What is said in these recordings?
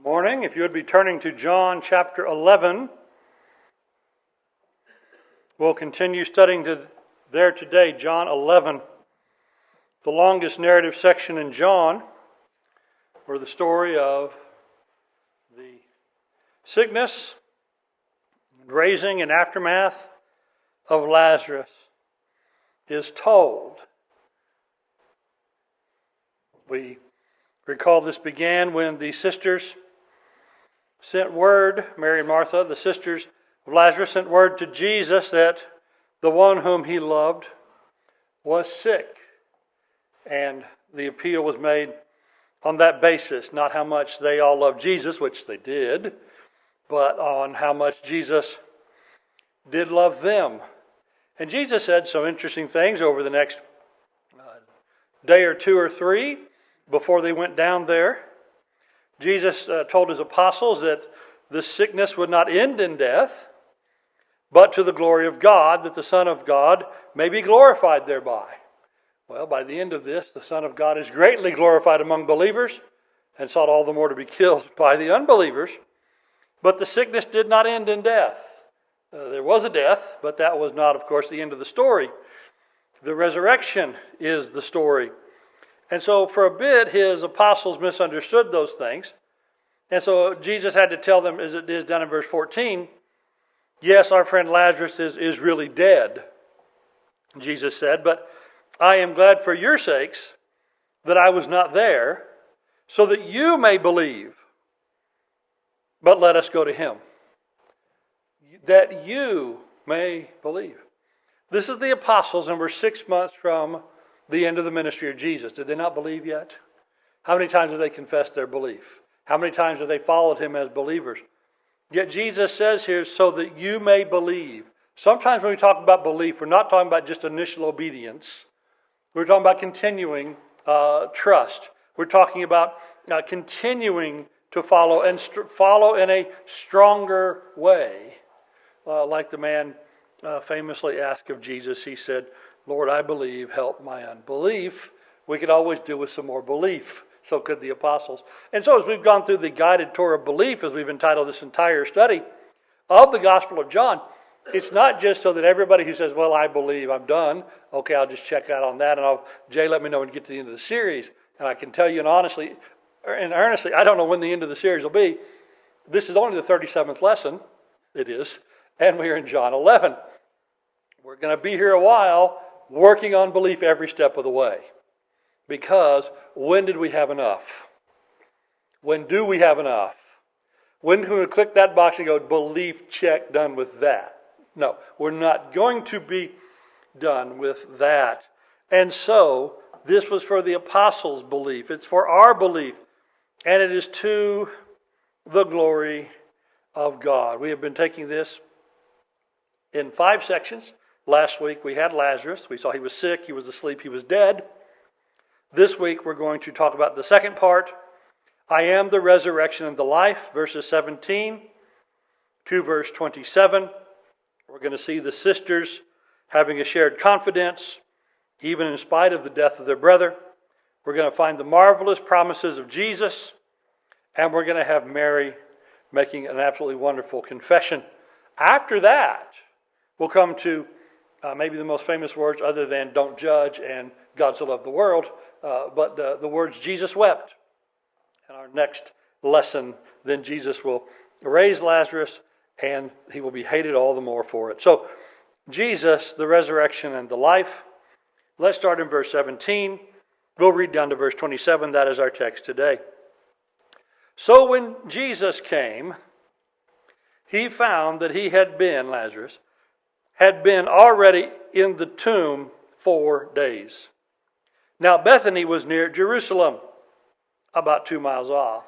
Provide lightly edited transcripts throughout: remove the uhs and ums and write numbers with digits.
Morning. If you would be turning to John chapter 11, we'll continue studying there today, John 11, the longest narrative section in John, where the story of the sickness, raising, and aftermath of Lazarus is told. We recall this began when the sisters sent word, Mary and Martha, the sisters of Lazarus, sent word to Jesus that the one whom he loved was sick. And the appeal was made on that basis, not how much they all loved Jesus, which they did, but on how much Jesus did love them. And Jesus said some interesting things over the next day or two or three before they went down there. Jesus told his apostles that the sickness would not end in death, but to the glory of God, that the Son of God may be glorified thereby. Well, by the end of this, the Son of God is greatly glorified among believers and sought all the more to be killed by the unbelievers. But the sickness did not end in death. There was a death, but that was not, of course, the end of the story. The resurrection is the story. And so for a bit, his apostles misunderstood those things. And so Jesus had to tell them, as it is down in verse 14, yes, our friend Lazarus is really dead, Jesus said, but I am glad for your sakes that I was not there, so that you may believe. But let us go to him, that you may believe. This is the apostles, and we're 6 months from the end of the ministry of Jesus. Did they not believe yet? How many times have they confessed their belief? How many times have they followed him as believers? Yet Jesus says here, so that you may believe. Sometimes when we talk about belief, we're not talking about just initial obedience. We're talking about continuing trust. We're talking about continuing to follow and follow in a stronger way. Like the man famously asked of Jesus, he said, Lord, I believe, help my unbelief. We could always do with some more belief. So could the apostles. And so as we've gone through the guided tour of belief, as we've entitled this entire study of the Gospel of John, it's not just so that everybody who says, well, I believe, I'm done. Okay, I'll just check out on that. And Jay, let me know when you get to the end of the series. And I can tell you, and honestly, and earnestly, I don't know when the end of the series will be. This is only the 37th lesson. It is. And we're in John 11. We're going to be here a while, working on belief every step of the way. Because when did we have enough? When do we have enough? When can we click that box and go, belief check, done with that? No, we're not going to be done with that. And so, this was for the apostles' belief. It's for our belief. And it is to the glory of God. We have been taking this in 5 sections. Last week we had Lazarus. We saw he was sick, he was asleep, he was dead. This week we're going to talk about the second part. I am the resurrection and the life, verses 17 to verse 27. We're going to see the sisters having a shared confidence, even in spite of the death of their brother. We're going to find the marvelous promises of Jesus, and we're going to have Mary making an absolutely wonderful confession. After that, we'll come to maybe the most famous words other than don't judge and God so loved the world, but the words Jesus wept. In our next lesson, then Jesus will raise Lazarus and he will be hated all the more for it. So, Jesus, the resurrection and the life. Let's start in verse 17. We'll read down to verse 27. That is our text today. So when Jesus came, he found that he had been, Lazarus, had been already in the tomb 4 days. Now Bethany was near Jerusalem, about 2 miles off.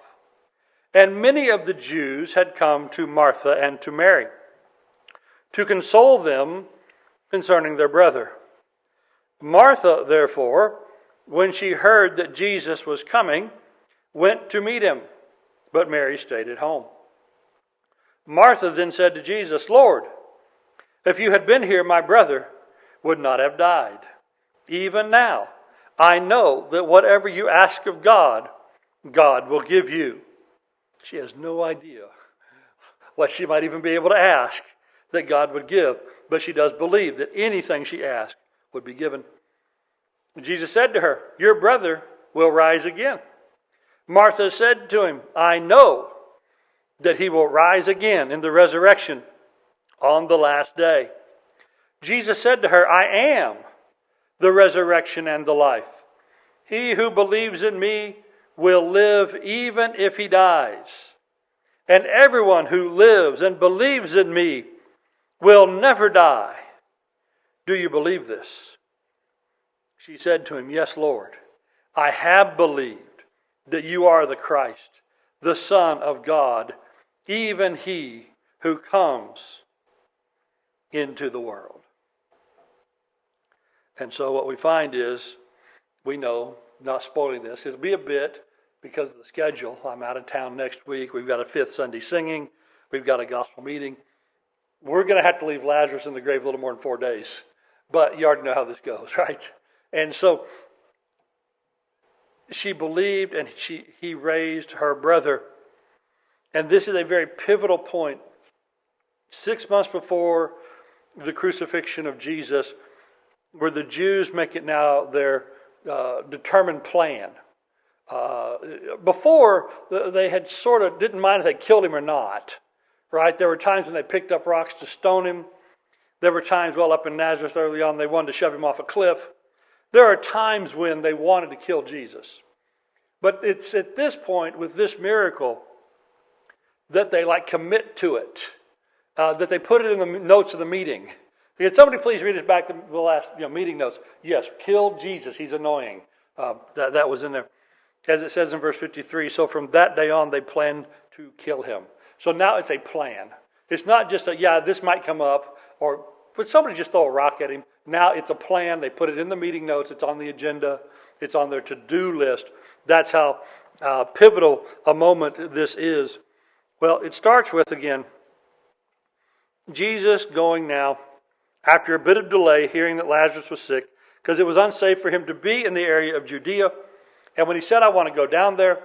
And many of the Jews had come to Martha and to Mary to console them concerning their brother. Martha, therefore, when she heard that Jesus was coming, went to meet him, but Mary stayed at home. Martha then said to Jesus, Lord, if you had been here, my brother would not have died. Even now, I know that whatever you ask of God, God will give you. She has no idea what she might even be able to ask that God would give. But she does believe that anything she asked would be given. Jesus said to her, "Your brother will rise again." Martha said to him, "I know that he will rise again in the resurrection on the last day." Jesus said to her, "I am the resurrection and the life. He who believes in me will live even if he dies. And everyone who lives and believes in me will never die. Do you believe this?" She said to him, "Yes, Lord. I have believed that you are the Christ, the Son of God, even he who comes into the world." And so what we find is, we know, not spoiling this, it'll be a bit because of the schedule. I'm out of town next week. We've got a fifth Sunday singing. We've got a gospel meeting. We're going to have to leave Lazarus in the grave a little more than 4 days. But you already know how this goes, right? And so she believed, and he raised her brother. And this is a very pivotal point. 6 months before the crucifixion of Jesus, where the Jews make it now their determined plan. Before, they had sort of didn't mind if they killed him or not, right? There were times when they picked up rocks to stone him. There were times, up in Nazareth early on, they wanted to shove him off a cliff. There are times when they wanted to kill Jesus. But it's at this point, with this miracle, that they commit to it, that they put it in the notes of the meeting. Can somebody please read us back the last meeting notes? Yes, kill Jesus, he's annoying. That was in there. As it says in verse 53, so from that day on they planned to kill him. So now it's a plan. It's not just this might come up, or would somebody just throw a rock at him. Now it's a plan. They put it in the meeting notes. It's on the agenda. It's on their to-do list. That's how pivotal a moment this is. Well, it starts with, again, Jesus going now, after a bit of delay, hearing that Lazarus was sick, because it was unsafe for him to be in the area of Judea. And when he said, "I want to go down there,"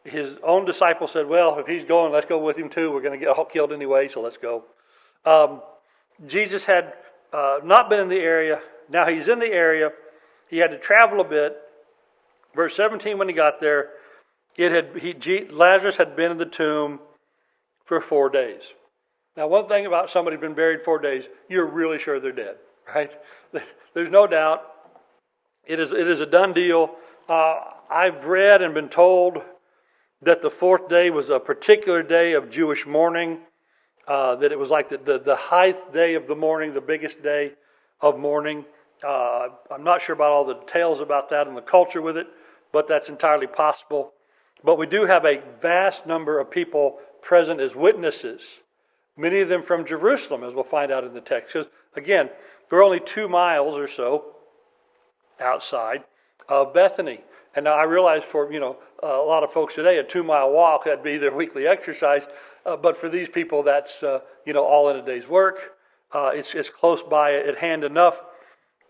his own disciples said, "Well, if he's going, let's go with him too. We're going to get all killed anyway, so let's go." Jesus had not been in the area. Now he's in the area. He had to travel a bit. Verse 17, when he got there, Lazarus had been in the tomb for 4 days. Now, one thing about somebody who's been buried 4 days, you're really sure they're dead, right? There's no doubt. It is a done deal. I've read and been told that the 4th day was a particular day of Jewish mourning, that it was like the highest day of the mourning, the biggest day of mourning. I'm not sure about all the details about that and the culture with it, but that's entirely possible. But we do have a vast number of people present as witnesses, many of them from Jerusalem, as we'll find out in the text. Because, again, we're only 2 miles or so outside of Bethany. And now I realize for, a lot of folks today, a 2-mile walk, that'd be their weekly exercise. But for these people, that's, all in a day's work. It's close by at hand enough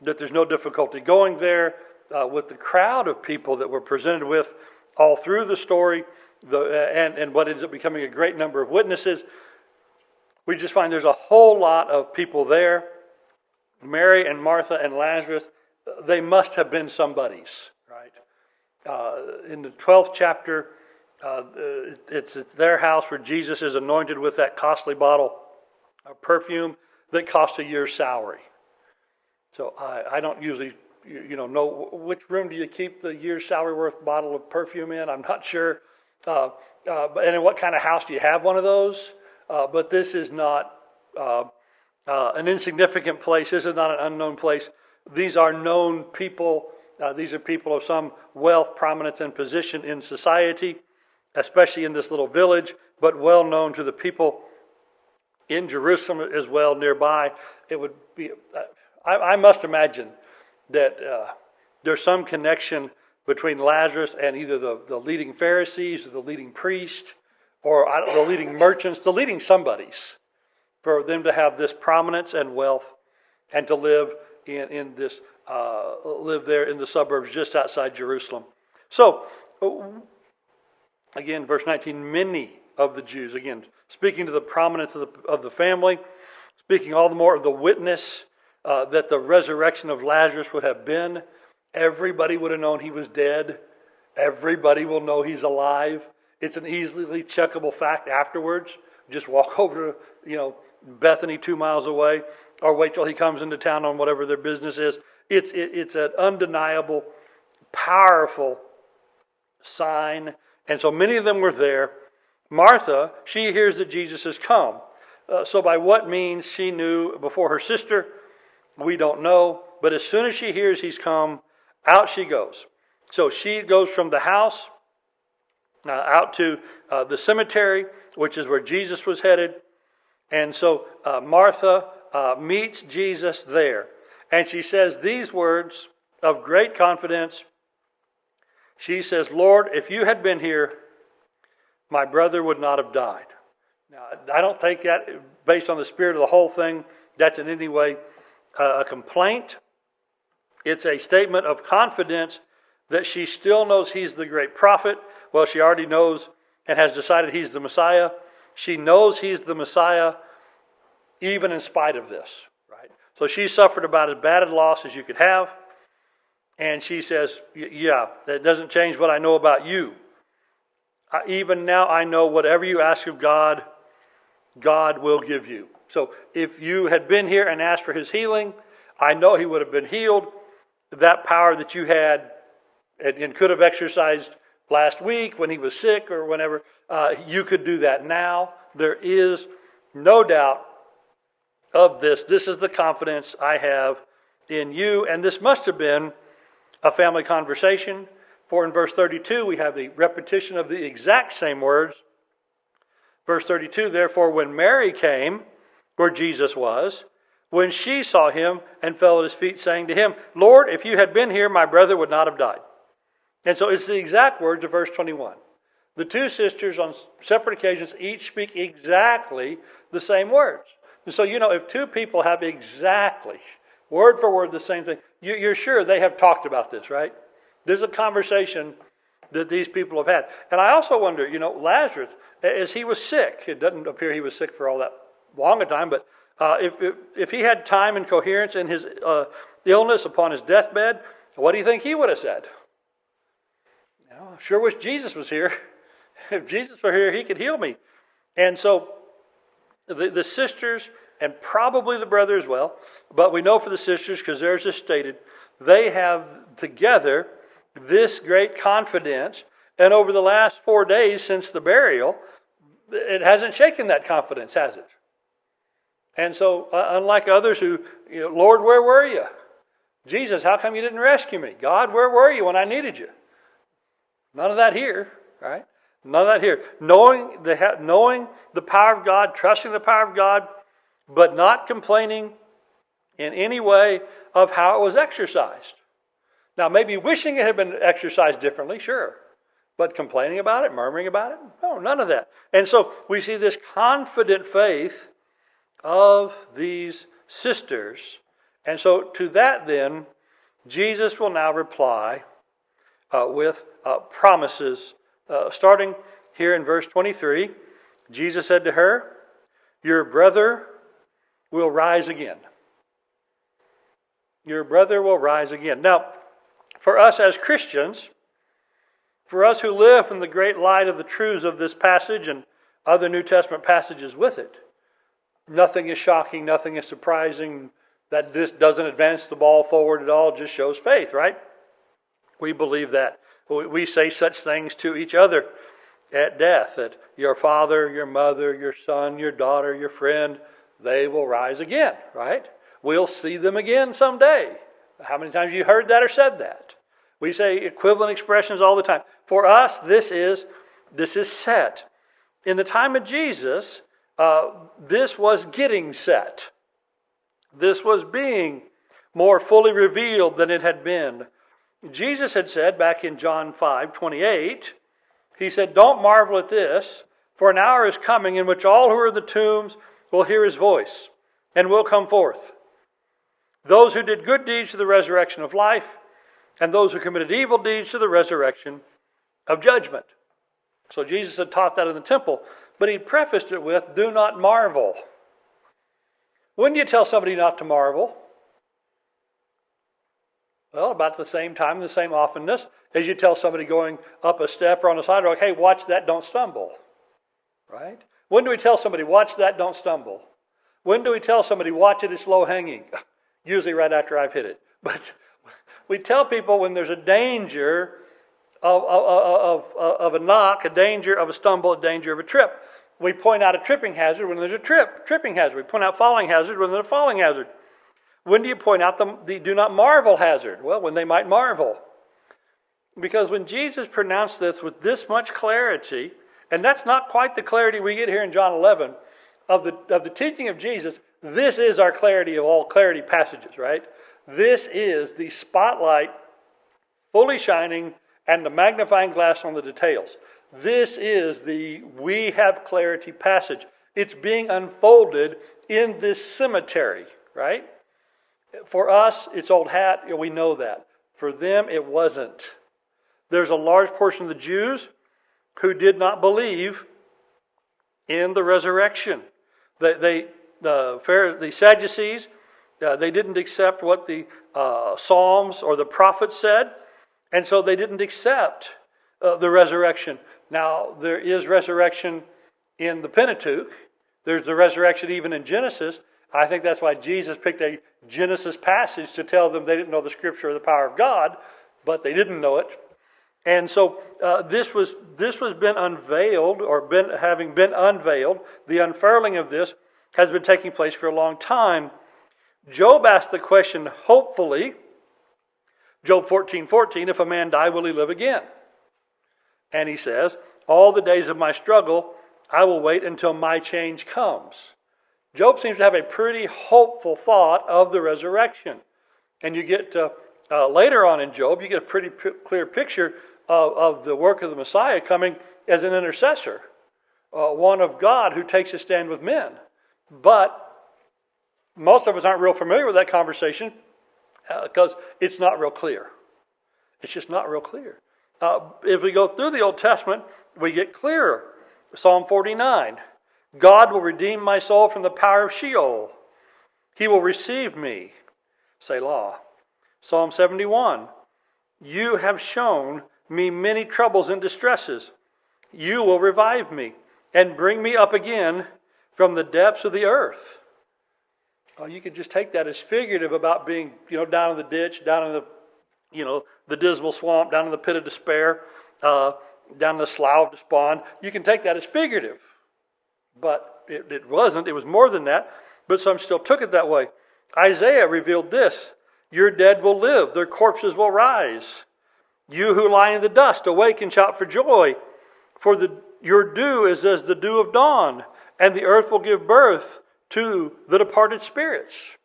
that there's no difficulty going there. With the crowd of people that we're presented with all through the story, and what ends up becoming a great number of witnesses, we just find there's a whole lot of people there. Mary and Martha and Lazarus, they must have been somebody's, right? In the 12th chapter, it's at their house where Jesus is anointed with that costly bottle of perfume that cost a year's salary. So I don't usually, know which room do you keep the year's salary worth bottle of perfume in. I'm not sure. And in what kind of house do you have one of those? But this is not an insignificant place. This is not an unknown place. These are known people. These are people of some wealth, prominence, and position in society, especially in this little village, but well known to the people in Jerusalem as well nearby. It would be, I must imagine that there's some connection between Lazarus and either the leading Pharisees or the leading priest or the leading merchants, the leading somebodies, for them to have this prominence and wealth and to live live there in the suburbs just outside Jerusalem. So Again, verse 19, many of the Jews. Again, speaking to the prominence of the family, speaking all the more of the witness that the resurrection of Lazarus would have been. Everybody would have known he was dead. Everybody will know he's alive. It's an easily checkable fact afterwards. Just walk over to, Bethany 2 miles away, or wait till he comes into town on whatever their business is. It's an undeniable, powerful sign. And so many of them were there. Martha, she hears that Jesus has come. So by what means she knew before her sister, we don't know. But as soon as she hears he's come, out she goes. So she goes from the house out to the cemetery, which is where Jesus was headed. And so Martha meets Jesus there. And she says these words of great confidence. She says, Lord, if you had been here, my brother would not have died. Now, I don't think that, based on the spirit of the whole thing, that's in any way a complaint. It's a statement of confidence that she still knows he's the great prophet. Well, she already knows and has decided he's the Messiah. She knows he's the Messiah even in spite of this, right? So she suffered about as bad a loss as you could have. And she says, yeah, that doesn't change what I know about you. Even now I know whatever you ask of God, God will give you. So if you had been here and asked for his healing, I know he would have been healed. That power that you had and could have exercised last week when he was sick or whenever, you could do that now. There is no doubt of this. This is the confidence I have in you. And this must have been a family conversation. For in verse 32, we have the repetition of the exact same words. Verse 32, therefore, when Mary came where Jesus was, when she saw him and fell at his feet, saying to him, Lord, if you had been here, my brother would not have died. And so it's the exact words of verse 21. The two sisters on separate occasions each speak exactly the same words. And so, if two people have exactly, word for word, the same thing, you're sure they have talked about this, right? There's a conversation that these people have had. And I also wonder, Lazarus, as he was sick, it doesn't appear he was sick for all that long a time, but if he had time and coherence in his illness upon his deathbed, what do you think he would have said? I sure wish Jesus was here. If Jesus were here, he could heal me. And so the sisters, and probably the brother as well, but we know for the sisters, because there's this stated, they have together this great confidence, and over the last 4 days since the burial, it hasn't shaken that confidence, has it? And so, unlike others who, Lord, where were you? Jesus, how come you didn't rescue me? God, where were you when I needed you? None of that here, right? None of that here. Knowing the power of God, trusting the power of God, but not complaining in any way of how it was exercised. Now, maybe wishing it had been exercised differently, sure. But complaining about it, murmuring about it? No, none of that. And so we see this confident faith of these sisters. And so to that then, Jesus will now reply with promises. Starting here in verse 23, Jesus said to her, your brother will rise again. Your brother will rise again. Now, for us as Christians, for us who live in the great light of the truths of this passage and other New Testament passages with it, nothing is shocking, nothing is surprising. That this doesn't advance the ball forward at all, just shows faith, right? We believe that. We say such things to each other at death, that your father, your mother, your son, your daughter, your friend, they will rise again, right? We'll see them again someday. How many times have you heard that or said that? We say equivalent expressions all the time. For us, this is set. In the time of Jesus, this was getting set. This was being more fully revealed than it had been. Jesus had said back in John 5:28, he said, don't marvel at this, for an hour is coming in which all who are in the tombs will hear his voice and will come forth. Those who did good deeds to the resurrection of life, and those who committed evil deeds to the resurrection of judgment. So Jesus had taught that in the temple, but he prefaced it with, do not marvel. When do you tell somebody not to marvel? Well, about the same time, the same often,ness as you tell somebody going up a step or on a sidewalk, hey, watch that, don't stumble. Right? When do we tell somebody, watch that, don't stumble? When do we tell somebody, watch it, it's low hanging? Usually right after I've hit it. But we tell people when there's a danger of a knock, a danger of a stumble, a danger of a trip. We point out a tripping hazard when there's a tripping hazard. We point out falling hazard when there's a falling hazard. When do you point out the do not marvel hazard? Well, when they might marvel. Because when Jesus pronounced this with this much clarity, and that's not quite the clarity we get here in John 11, of the teaching of Jesus, this is our clarity of all clarity passages, right? This is the spotlight fully shining and the magnifying glass on the details. This is the we have clarity passage. It's being unfolded in this cemetery, right? For us, it's old hat. We know that. For them, it wasn't. There's a large portion of the Jews who did not believe in the resurrection. The Sadducees, they didn't accept what the Psalms or the prophets said, and so they didn't accept the resurrection. Now, there is resurrection in the Pentateuch. There's the resurrection even in Genesis. I think that's why Jesus picked a Genesis passage to tell them they didn't know the Scripture or the power of God, but they didn't know it. And so this was been unveiled, or having been unveiled. The unfurling of this has been taking place for a long time. Job asked the question, hopefully, Job 14:14, if a man die, will he live again? And he says, all the days of my struggle, I will wait until my change comes. Job seems to have a pretty hopeful thought of the resurrection. And you get later on in Job, you get a pretty clear picture of the work of the Messiah coming as an intercessor, one of God who takes a stand with men. But most of us aren't real familiar with that conversation because it's not real clear. It's just not real clear. If we go through the Old Testament, we get clearer. Psalm 49, God will redeem my soul from the power of Sheol. He will receive me. Selah. Psalm 71, you have shown me many troubles and distresses. You will revive me and bring me up again from the depths of the earth. Oh, you could just take that as figurative about being, down in the ditch, down in the dismal swamp, down in the pit of despair, down in the slough of despond. You can take that as figurative. But it wasn't. It was more than that. But some still took it that way. Isaiah revealed this. Your dead will live. Their corpses will rise. You who lie in the dust, awake and shout for joy. For your dew is as the dew of dawn, and the earth will give birth to the departed spirits.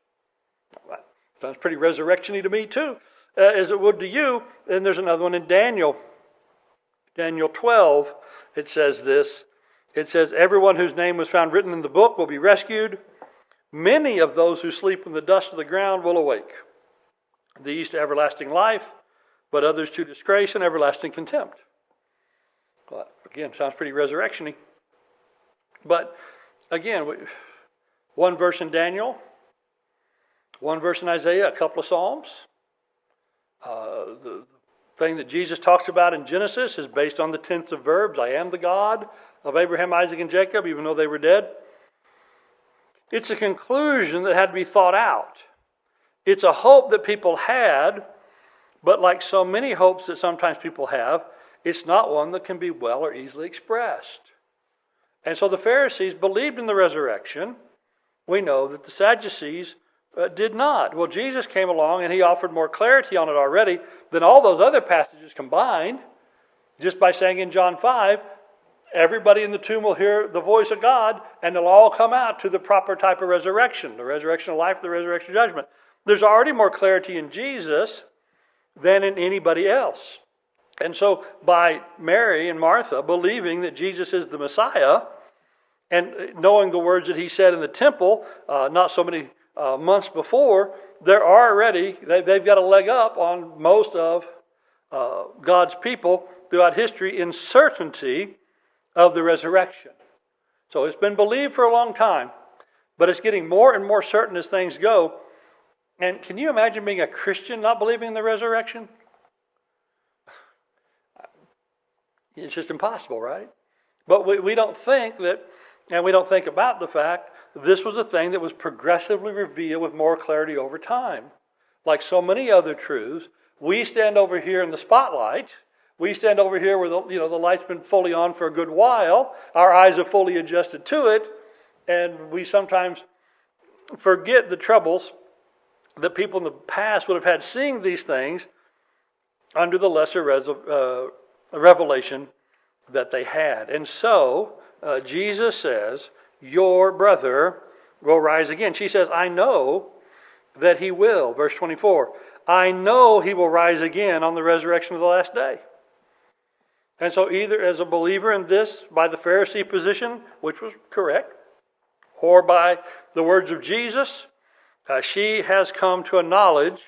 That sounds pretty resurrection-y to me too, as it would to you. And there's another one in Daniel. Daniel 12, it says this. It says, everyone whose name was found written in the book will be rescued. Many of those who sleep in the dust of the ground will awake. These to everlasting life, but others to disgrace and everlasting contempt. Well, again, sounds pretty resurrection-y. But again, one verse in Daniel, one verse in Isaiah, a couple of Psalms. The thing that Jesus talks about in Genesis is based on the tense of verbs. I am the God of Abraham, Isaac, and Jacob, even though they were dead. It's a conclusion that had to be thought out. It's a hope that people had, but like so many hopes that sometimes people have, it's not one that can be well or easily expressed. And so the Pharisees believed in the resurrection. We know that the Sadducees did not. Well, Jesus came along and he offered more clarity on it already than all those other passages combined, just by saying in John 5, everybody in the tomb will hear the voice of God and they'll all come out to the proper type of resurrection, the resurrection of life, the resurrection of judgment. There's already more clarity in Jesus than in anybody else. And so by Mary and Martha believing that Jesus is the Messiah and knowing the words that he said in the temple not so many months before, they've got a leg up on most of God's people throughout history in certainty of the resurrection. So it's been believed for a long time, but it's getting more and more certain as things go. And can you imagine being a Christian not believing in the resurrection? It's just impossible, right? But we don't think that, and we don't think about the fact that this was a thing that was progressively revealed with more clarity over time. Like so many other truths, we stand over here in the spotlight. We stand over here where the light's been fully on for a good while. Our eyes are fully adjusted to it, and we sometimes forget the troubles that people in the past would have had seeing these things under the lesser revelation that they had. And so, Jesus says, your brother will rise again. She says, I know that he will. Verse 24, I know he will rise again on the resurrection of the last day. And so either as a believer in this by the Pharisee position, which was correct, or by the words of Jesus, she has come to a knowledge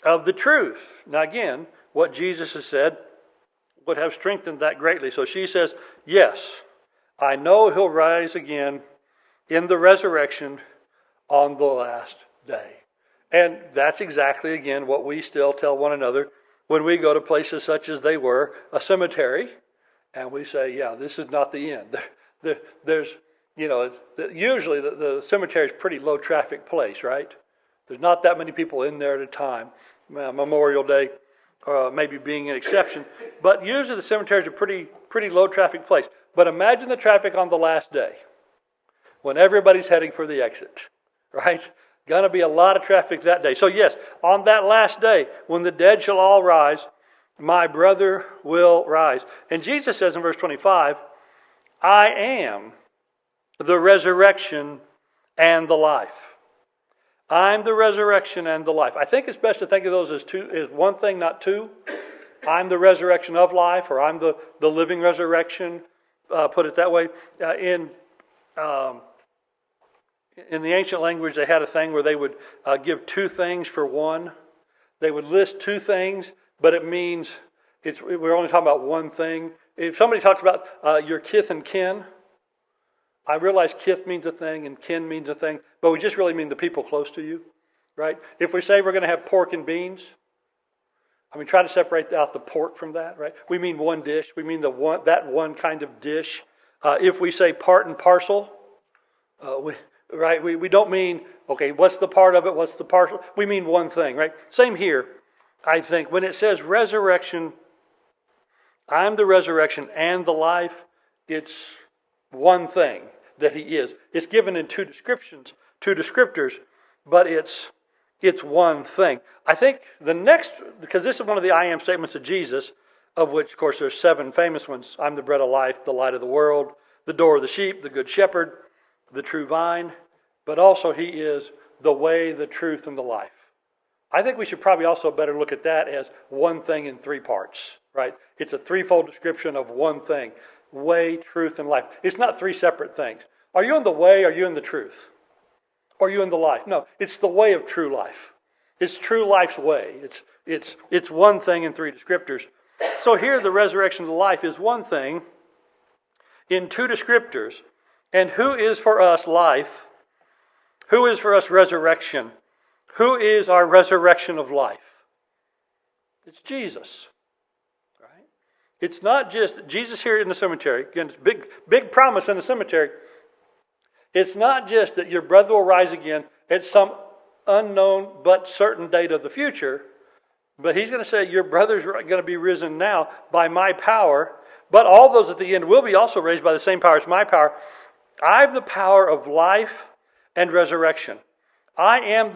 of the truth. Now again, what Jesus has said would have strengthened that greatly. So she says, yes, I know he'll rise again in the resurrection on the last day. And that's exactly, again, what we still tell one another when we go to places such as they were, a cemetery, and we say, yeah, this is not the end. There's, usually the cemetery is a pretty low traffic place, right? There's not that many people in there at a time. Memorial Day maybe being an exception. But usually the cemetery is a pretty low traffic place. But imagine the traffic on the last day when everybody's heading for the exit, right? Going to be a lot of traffic that day. So yes, on that last day, when the dead shall all rise, my brother will rise. And Jesus says in verse 25, I am the resurrection and the life. I'm the resurrection and the life. I think it's best to think of those as one thing, not two. I'm the resurrection of life, or I'm the living resurrection, put it that way. In the ancient language, they had a thing where they would give two things for one. They would list two things, but it means we're only talking about one thing. If somebody talks about your kith and kin, I realize kith means a thing and kin means a thing, but we just really mean the people close to you, right? If we say we're going to have pork and beans, try to separate out the pork from that, right? We mean one dish. We mean that one kind of dish. If we say part and parcel, we don't mean, okay, what's the part of it, what's the parcel? We mean one thing, right? Same here, I think. When it says resurrection, I'm the resurrection and the life, it's one thing that he is. It's given in two descriptors, but it's one thing. I think the next, because this is one of the I am statements of Jesus, of which, of course, there's 7 famous ones. I'm the bread of life, the light of the world, the door of the sheep, the good shepherd, the true vine, but also he is the way, the truth, and the life. I think we should probably also better look at that as one thing in 3 parts, right? It's a threefold description of one thing. Way, truth, and life. It's not 3 separate things. Are you in the way? Are you in the truth? Or are you in the life? No, it's the way of true life. It's true life's way. It's one thing in 3 descriptors. So here the resurrection of the life is one thing in 2 descriptors. And who is for us life? Who is for us resurrection? Who is our resurrection of life? It's Jesus. It's not just Jesus here in the cemetery. Again, it's big promise in the cemetery. It's not just that your brother will rise again at some unknown but certain date of the future, but he's going to say your brother's going to be risen now by my power, but all those at the end will be also raised by the same power as my power. I have the power of life and resurrection. I'm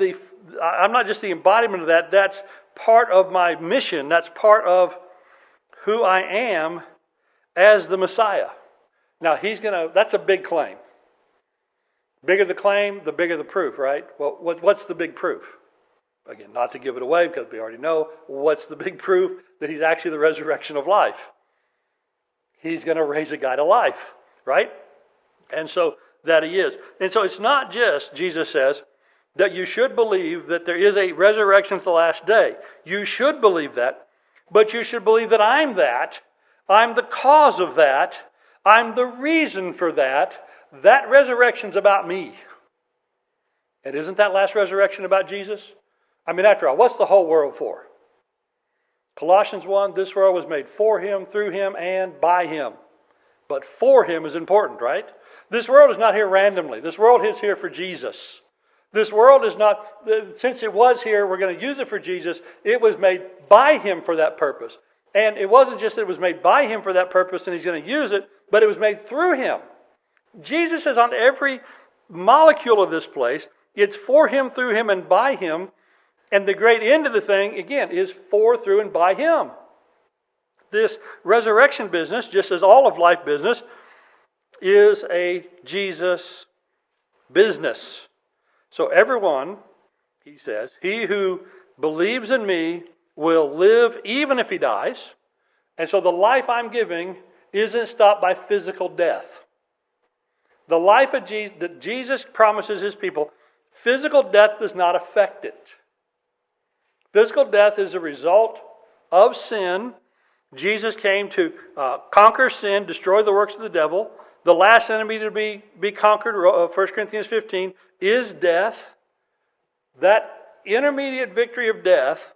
not just the embodiment of that. That's part of my mission. That's part of who I am as the Messiah. Now, that's a big claim. Bigger the claim, the bigger the proof, right? Well, what's the big proof? Again, not to give it away because we already know. What's the big proof? That he's actually the resurrection of life. He's going to raise a guy to life, right? And so that he is. And so it's not just, Jesus says, that you should believe that there is a resurrection at the last day. You should believe that. But you should believe that I'm that. I'm the cause of that. I'm the reason for that. That resurrection's about me. And isn't that last resurrection about Jesus? I mean, after all, what's the whole world for? Colossians 1, this world was made for him, through him, and by him. But for him is important, right? This world is not here randomly. This world is here for Jesus. This world is not, since it was here, we're going to use it for Jesus. It was made by him for that purpose. And it wasn't just that it was made by him for that purpose and he's going to use it, but it was made through him. Jesus is on every molecule of this place. It's for him, through him, and by him. And the great end of the thing, again, is for, through, and by him. This resurrection business, just as all of life business, is a Jesus business. So everyone, he says, he who believes in me will live even if he dies. And so the life I'm giving isn't stopped by physical death. The life of Jesus, that Jesus promises his people, physical death does not affect it. Physical death is a result of sin. Jesus came to conquer sin, destroy the works of the devil. The last enemy to be conquered, 1 Corinthians 15, is death. That intermediate victory of death,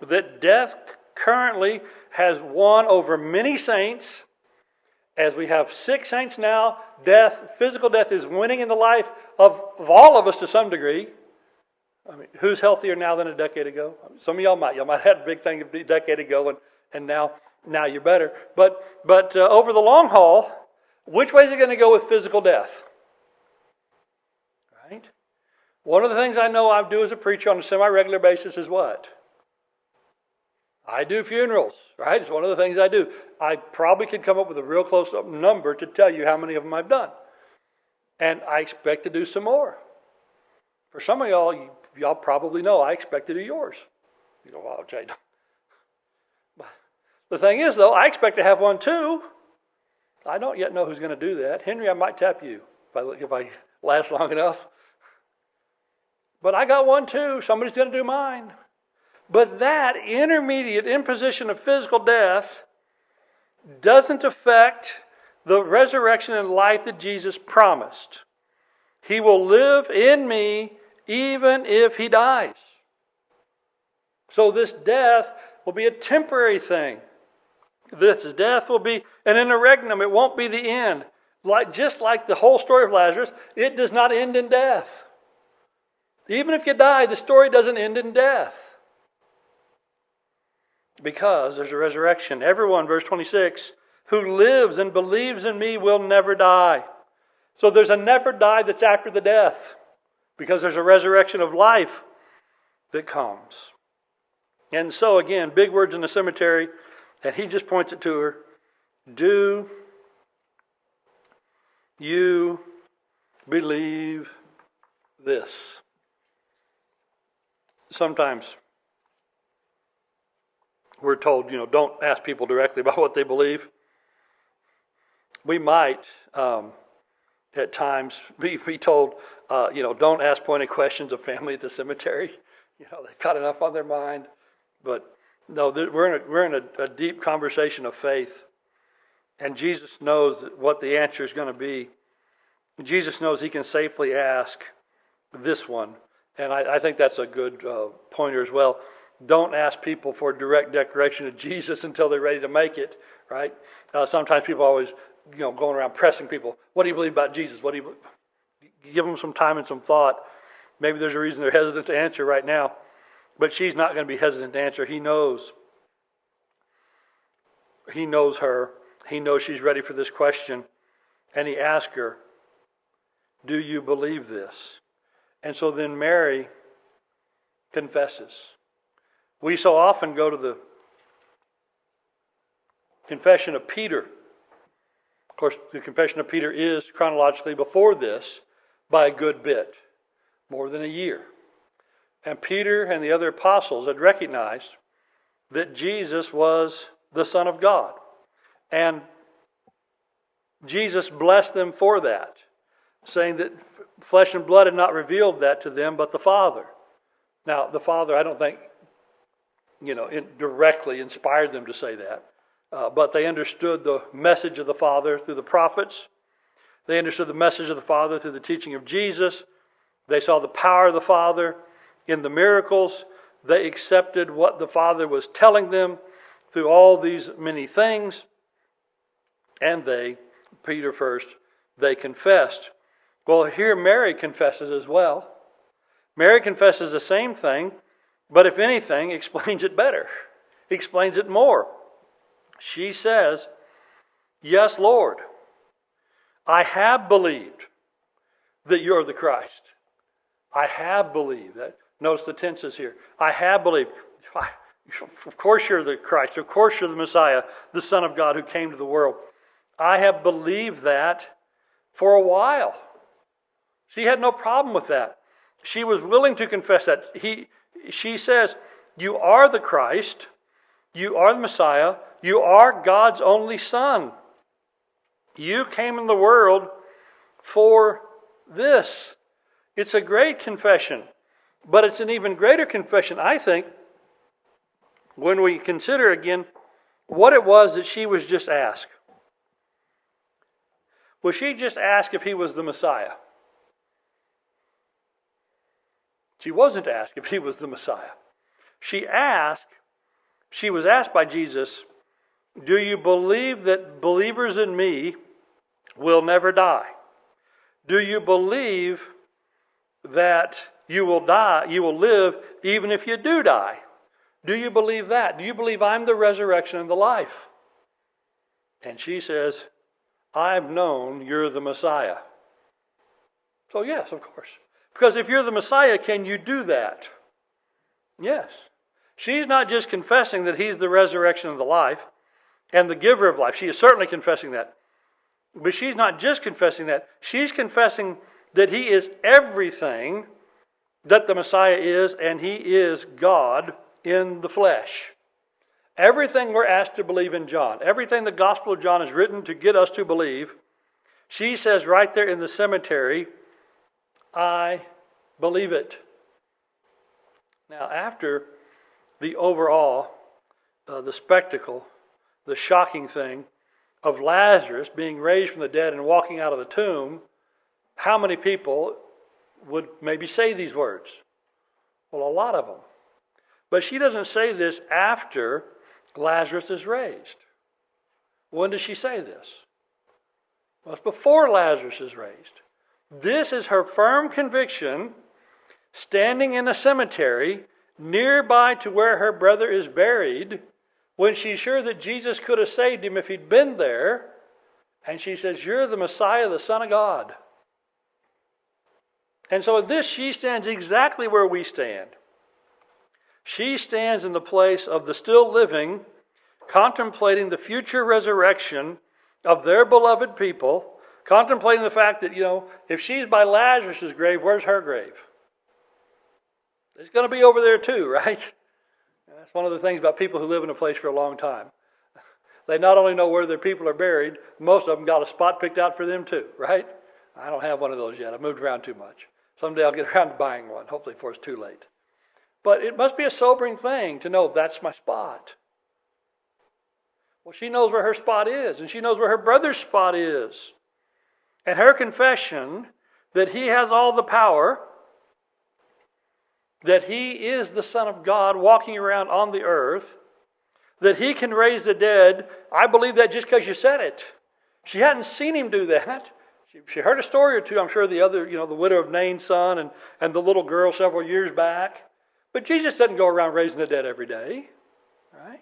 that death currently has won over many saints. As we have 6 saints now, physical death is winning in the life of all of us to some degree. I mean, who's healthier now than a decade ago? Some of y'all might have had a big thing a decade ago, and now you're better. But over the long haul, which way is it going to go with physical death? Right? One of the things I know I do as a preacher on a semi-regular basis is what? I do funerals, right? It's one of the things I do. I probably could come up with a real close number to tell you how many of them I've done. And I expect to do some more. For some of y'all probably know I expect to do yours. You go, wow, Jay. The thing is, though, I expect to have one too. I don't yet know who's going to do that. Henry, I might tap you if I last long enough. But I got one too. Somebody's going to do mine. But that intermediate imposition of physical death doesn't affect the resurrection and life that Jesus promised. He will live in me even if he dies. So this death will be a temporary thing. This death will be an interregnum. It won't be the end. Just like the whole story of Lazarus, it does not end in death. Even if you die, the story doesn't end in death. Because there's a resurrection. Everyone, verse 26, who lives and believes in me will never die. So there's a never die that's after the death. Because there's a resurrection of life that comes. And so again, big words in the cemetery, and he just points it to her. Do you believe this? Sometimes we're told, don't ask people directly about what they believe. We might, at times, be told, don't ask pointed questions of family at the cemetery. They've got enough on their mind. But no, we're in a deep conversation of faith. And Jesus knows what the answer is going to be. Jesus knows he can safely ask this one. And I think that's a good pointer as well. Don't ask people for a direct declaration of Jesus until they're ready to make it, right? Sometimes people always, going around pressing people. What do you believe about Jesus? What do you believe? Give them some time and some thought. Maybe there's a reason they're hesitant to answer right now. But she's not going to be hesitant to answer. He knows. He knows her. He knows she's ready for this question. And he asks her, do you believe this? And so then Mary confesses. We so often go to the confession of Peter. Of course, the confession of Peter is chronologically before this by a good bit, more than a year. And Peter and the other apostles had recognized that Jesus was the Son of God. And Jesus blessed them for that, saying that flesh and blood had not revealed that to them, but the Father. Now, the Father, I don't think, directly inspired them to say that. but they understood the message of the Father through the prophets. They understood the message of the Father through the teaching of Jesus. They saw the power of the Father in the miracles. They accepted what the Father was telling them through all these many things. And Peter first, they confessed. Well, here Mary confesses as well. Mary confesses the same thing, but if anything, explains it better. Explains it more. She says, "Yes, Lord, I have believed that you're the Christ." I have believed that. Notice the tenses here. I have believed. Of course you're the Christ. Of course you're the Messiah, the Son of God who came to the world. I have believed that for a while. She had no problem with that. She was willing to confess that. She says, you are the Christ. You are the Messiah. You are God's only Son. You came in the world for this. It's a great confession. But it's an even greater confession, I think, when we consider again what it was that she was just asked. Was she just asked if he was the Messiah? She wasn't asked if he was the Messiah. She was asked by Jesus, do you believe that believers in me will never die? Do you believe that you will live even if you do die? Do you believe that? Do you believe I'm the resurrection and the life? And she says, I've known you're the Messiah. So yes, of course. Because if you're the Messiah, can you do that? Yes. She's not just confessing that he's the resurrection and the life and the giver of life. She is certainly confessing that. But she's not just confessing that. She's confessing that he is everything that the Messiah is, and he is God in the flesh. Everything we're asked to believe in John, everything the Gospel of John is written to get us to believe, she says right there in the cemetery, I believe it. Now, after the overall, the spectacle, the shocking thing of Lazarus being raised from the dead and walking out of the tomb, how many people would maybe say these words? Well, a lot of them. But she doesn't say this after Lazarus is raised. When does she say this? Well, it's before Lazarus is raised. This is her firm conviction, standing in a cemetery nearby to where her brother is buried, when she's sure that Jesus could have saved him if he'd been there. And she says, you're the Messiah, the Son of God. And so in this, she stands exactly where we stand. She stands in the place of the still living, contemplating the future resurrection of their beloved people, contemplating the fact that, if she's by Lazarus' grave, where's her grave? It's going to be over there too, right? That's one of the things about people who live in a place for a long time. They not only know where their people are buried, most of them got a spot picked out for them too, right? I don't have one of those yet. I've moved around too much. Someday I'll get around to buying one, hopefully before it's too late. But it must be a sobering thing to know that's my spot. Well, she knows where her spot is, and she knows where her brother's spot is. And her confession that he has all the power, that he is the Son of God walking around on the earth, that he can raise the dead, I believe that just because you said it. She hadn't seen him do that. She heard a story or two, I'm sure, the other, the widow of Nain's son and the little girl several years back. But Jesus doesn't go around raising the dead every day, right?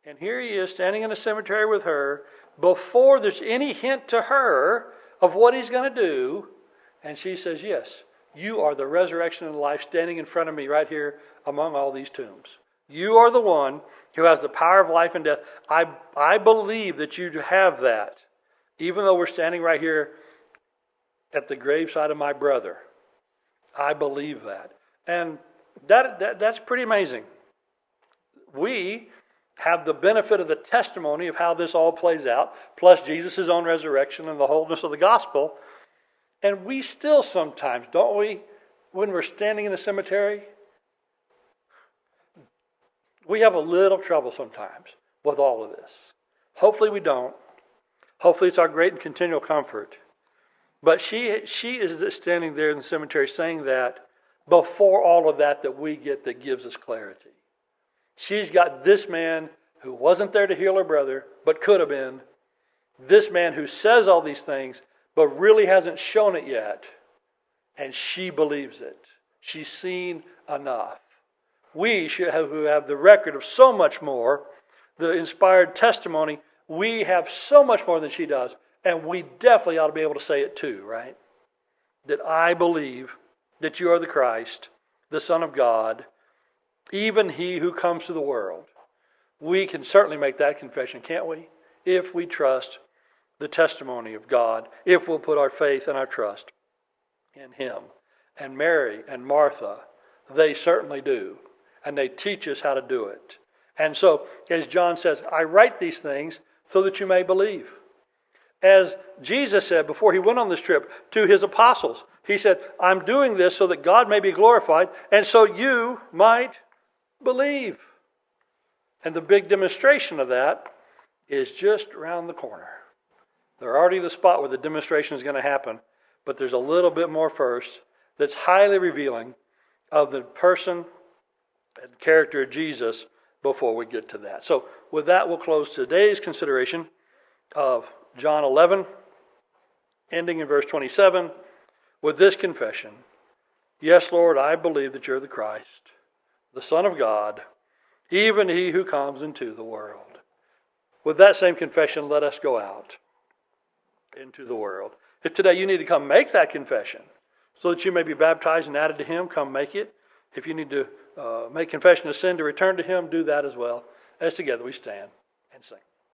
And here he is standing in a cemetery with her before there's any hint to her of what he's going to do. And she says, yes, you are the resurrection and life standing in front of me right here among all these tombs. You are the one who has the power of life and death. I believe that you have that, even though we're standing right here at the graveside of my brother. I believe that. And that's pretty amazing. We have the benefit of the testimony of how this all plays out, plus Jesus' own resurrection and the wholeness of the gospel. And we still sometimes, don't we, when we're standing in a cemetery, we have a little trouble sometimes with all of this. Hopefully we don't. Hopefully it's our great and continual comfort. But she is standing there in the cemetery saying that before all of that we get that gives us clarity. She's got this man who wasn't there to heal her brother, but could have been. This man who says all these things, but really hasn't shown it yet. And she believes it. She's seen enough. We who have the record of so much more, the inspired testimony, we have so much more than she does. And we definitely ought to be able to say it too, right? That I believe that you are the Christ, the Son of God, even he who comes to the world. We can certainly make that confession, can't we? If we trust the testimony of God, if we'll put our faith and our trust in him. And Mary and Martha, they certainly do. And they teach us how to do it. And so, as John says, I write these things so that you may believe. As Jesus said before he went on this trip to his apostles, he said, I'm doing this so that God may be glorified and so you might believe. And the big demonstration of that is just around the corner. They're already the spot where the demonstration is going to happen, but there's a little bit more first that's highly revealing of the person and character of Jesus before we get to that. So with that, we'll close today's consideration of John 11, ending in verse 27, with this confession. Yes, Lord, I believe that you're the Christ, the Son of God, even he who comes into the world. With that same confession, let us go out into the world. If today you need to come make that confession so that you may be baptized and added to him, come make it. If you need to make confession of sin to return to him, do that as well. As together we stand and sing.